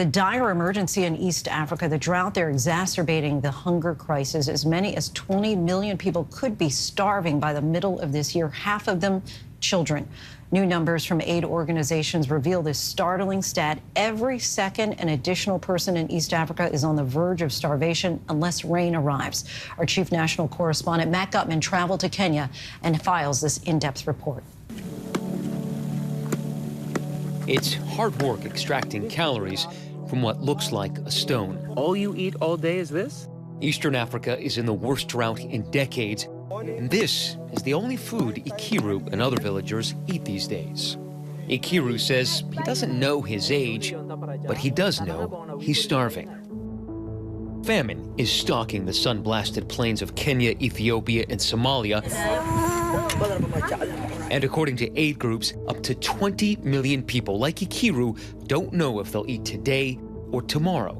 The dire emergency in East Africa, the drought there exacerbating the hunger crisis. As many as 20 million people could be starving by the middle of this year, half of them children. New numbers from aid organizations reveal this startling stat. Every second an additional person in East Africa is on the verge of starvation unless rain arrives. Our chief national correspondent, Matt Gunman, traveled to Kenya and files this in-depth report. It's hard work extracting calories from what looks like a stone. All you eat all day is this? Eastern Africa is in the worst drought in decades, and this is the only food Ikiru and other villagers eat these days. Ikiru says he doesn't know his age, but he does know he's starving. Famine is stalking the sun-blasted plains of Kenya, Ethiopia, and Somalia. And according to aid groups, up to 20 million people like Ikiru don't know if they'll eat today or tomorrow.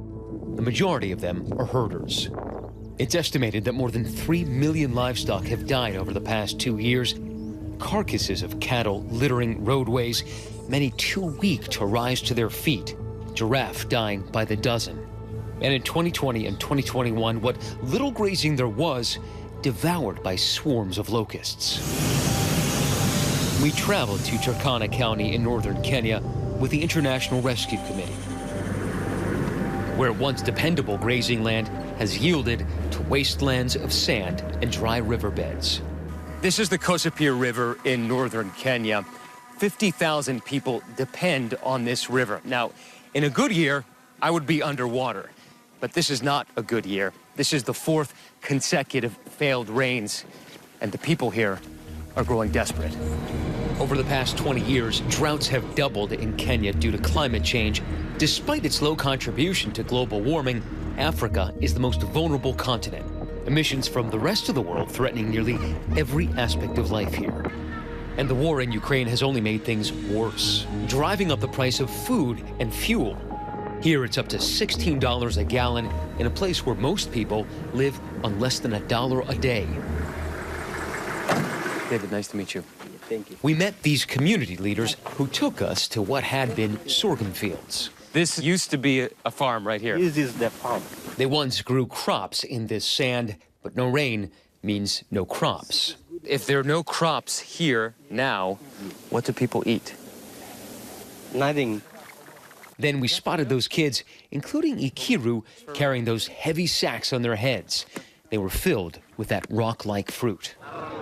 The majority of them are herders. It's estimated that more than 3 million livestock have died over the past 2 years. Carcasses of cattle littering roadways, many too weak to rise to their feet. Giraffe dying by the dozen. And in 2020 and 2021, what little grazing there was, devoured by swarms of locusts. We traveled to Turkana County in northern Kenya with the International Rescue Committee, where once dependable grazing land has yielded to wastelands of sand and dry riverbeds. This is the Kosapir River in northern Kenya. 50,000 people depend on this river. Now, in a good year, I would be underwater, but this is not a good year. This is the 4th consecutive failed rains, and the people here are growing desperate. Over the past 20 years, droughts have doubled in Kenya due to climate change. Despite its low contribution to global warming, Africa is the most vulnerable continent. Emissions from the rest of the world threatening nearly every aspect of life here. And the war in Ukraine has only made things worse, driving up the price of food and fuel. Here it's up to $16 a gallon in a place where most people live on less than $1 a day. David, nice to meet you. Thank you. We met these community leaders who took us to what had been sorghum fields. This used to be a farm right here. This is the farm. They once grew crops in this sand, but no rain means no crops. If there are no crops here now, what do people eat? Nothing. Then we spotted those kids, including Ikiru, carrying those heavy sacks on their heads. They were filled with that rock-like fruit.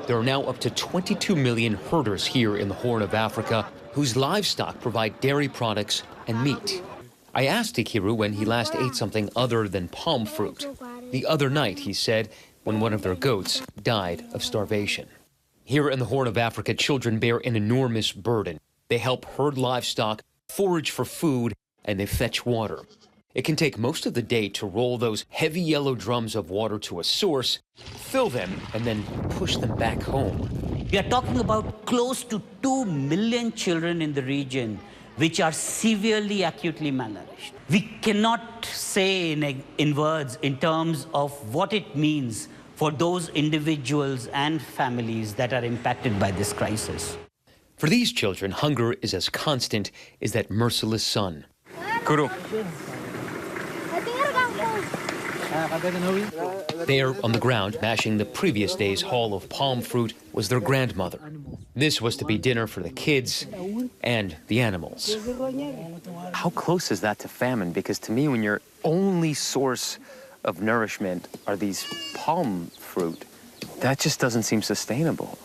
There are now up to 22 million herders here in the Horn of Africa whose livestock provide dairy products and meat. I asked Ikiru when he last ate something other than palm fruit. The other night, he said, when one of their goats died of starvation. Here in the Horn of Africa, children bear an enormous burden. They help herd livestock, forage for food, and they fetch water. It can take most of the day to roll those heavy yellow drums of water to a source, fill them, and then push them back home. We are talking about close to 2 million children in the region which are severely acutely malnourished. We cannot say in words in terms of what it means for those individuals and families that are impacted by this crisis. For these children, hunger is as constant as that merciless sun. Kuru. There on the ground, mashing the previous day's haul of palm fruit, was their grandmother. This was to be dinner for the kids and the animals. How close is that to famine? Because to me, when your only source of nourishment are these palm fruit, that just doesn't seem sustainable.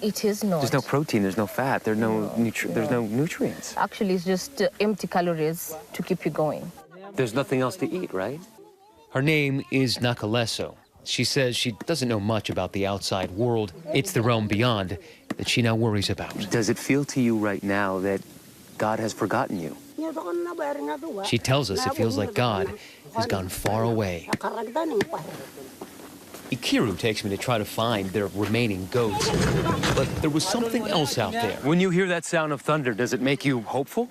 It is not. There's no protein, there's no fat, there's no nutrients. Actually, it's just empty calories to keep you going. There's nothing else to eat, right? Her name is Nakaleso. She says she doesn't know much about the outside world. It's the realm beyond that she now worries about. Does it feel to you right now that God has forgotten you? She tells us it feels like God has gone far away. Ikiru takes me to try to find their remaining goats, but there was something else out there. When you hear that sound of thunder, does it make you hopeful?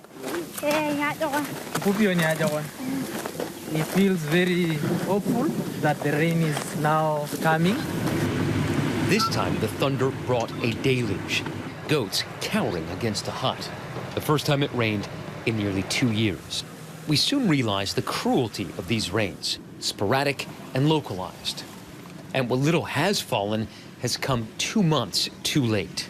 It feels very hopeful that the rain is now coming. This time, the thunder brought a deluge. Goats cowering against a hut. The first time it rained in nearly 2 years. We soon realized the cruelty of these rains, sporadic and localized. And what little has fallen has come 2 months too late.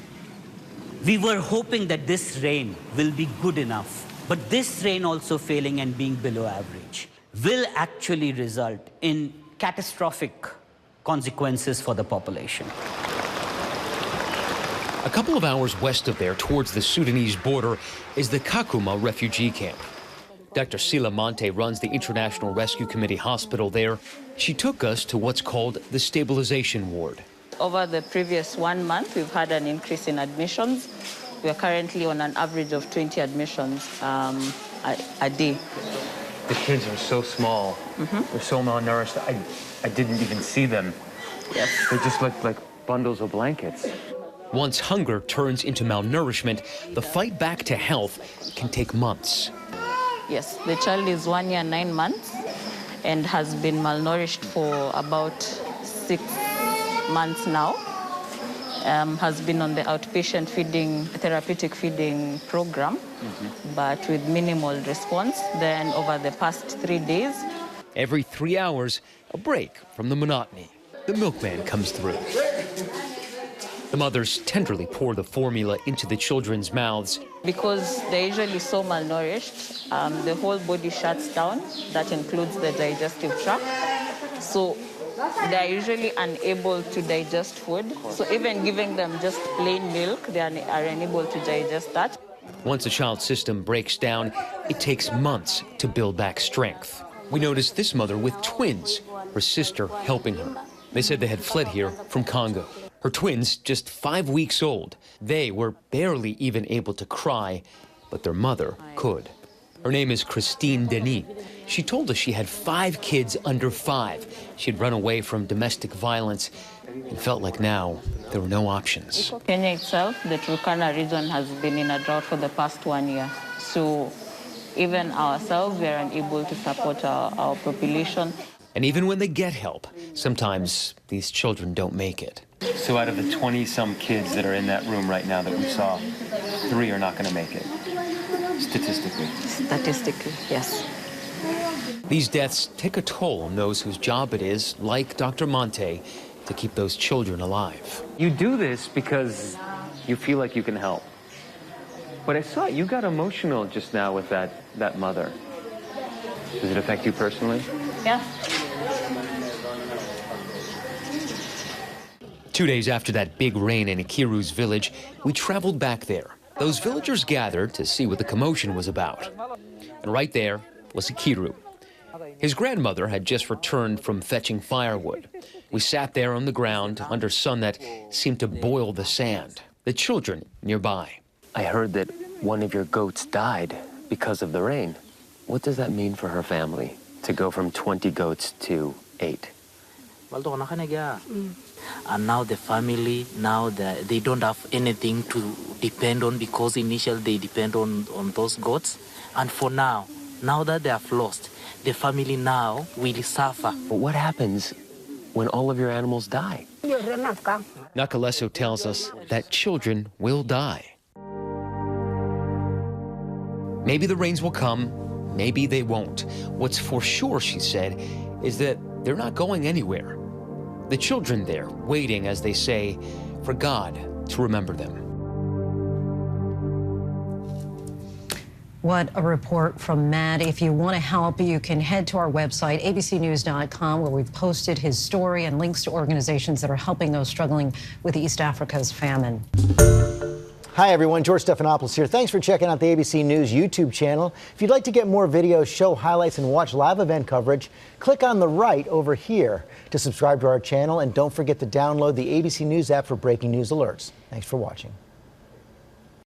We were hoping that this rain will be good enough, but this rain also failing and being below average will actually result in catastrophic consequences for the population. A couple of hours west of there, towards the Sudanese border, is the Kakuma refugee camp. Dr. Sila Monte runs the International Rescue Committee hospital there. She took us to what's called the stabilization ward. Over the previous 1 month, we've had an increase in admissions. We are currently on an average of 20 admissions a day. The kids are so small. They're so malnourished. I didn't even see them. Yes. They just look like bundles of blankets. Once hunger turns into malnourishment, the fight back to health can take months. Yes, the child is 1 year, 9 months and has been malnourished for about 6 months now. Has been on the outpatient feeding, therapeutic feeding program, but with minimal response. Then over the past 3 days. Every 3 hours, a break from the monotony. The milkman comes through. The mothers tenderly pour the formula into the children's mouths. Because they're usually so malnourished, the whole body shuts down. That includes the digestive tract. So they're usually unable to digest food. So even giving them just plain milk, they are unable to digest that. Once a child's system breaks down, it takes months to build back strength. We noticed this mother with twins, her sister helping her. They said they had fled here from Congo. Her twins, just 5 weeks old. They were barely even able to cry, but their mother could. Her name is Christine Denis. She told us she had 5 kids under 5. She'd run away from domestic violence and felt like now there were no options. Kenya itself, the Turkana region, has been in a drought for the past 1 year. So even ourselves, we are unable to support our population. And even when they get help, sometimes these children don't make it. So out of the 20-some kids that are in that room right now that we saw, 3 are not going to make it, statistically. Statistically, yes. These deaths take a toll on those whose job it is, like Dr. Monte, to keep those children alive. You do this because you feel like you can help. But I saw you got emotional just now with that mother. Does it affect you personally? Yeah. 2 days after that big rain in Ikiru's village, we traveled back there. Those villagers gathered to see what the commotion was about. And right there was Ikiru. His grandmother had just returned from fetching firewood. We sat there on the ground under sun that seemed to boil the sand. The children nearby. I heard that one of your goats died because of the rain. What does that mean for her family, to go from 20 goats to 8? And now the family, they don't have anything to depend on, because initially they depend on those goats. And for now that they have lost, the family now will suffer. But what happens when all of your animals die? Nakaleso tells us that children will die. Maybe the rains will come, maybe they won't. What's for sure, she said, is that they're not going anywhere. The children there, waiting, as they say, for God to remember them. What a report from Matt. If you want to help, you can head to our website, abcnews.com, where we've posted his story and links to organizations that are helping those struggling with East Africa's famine. Hi, everyone. George Stephanopoulos here. Thanks for checking out the ABC News YouTube channel. If you'd like to get more videos, show highlights, and watch live event coverage, click on the right over here to subscribe to our channel. And don't forget to download the ABC News app for breaking news alerts. Thanks for watching.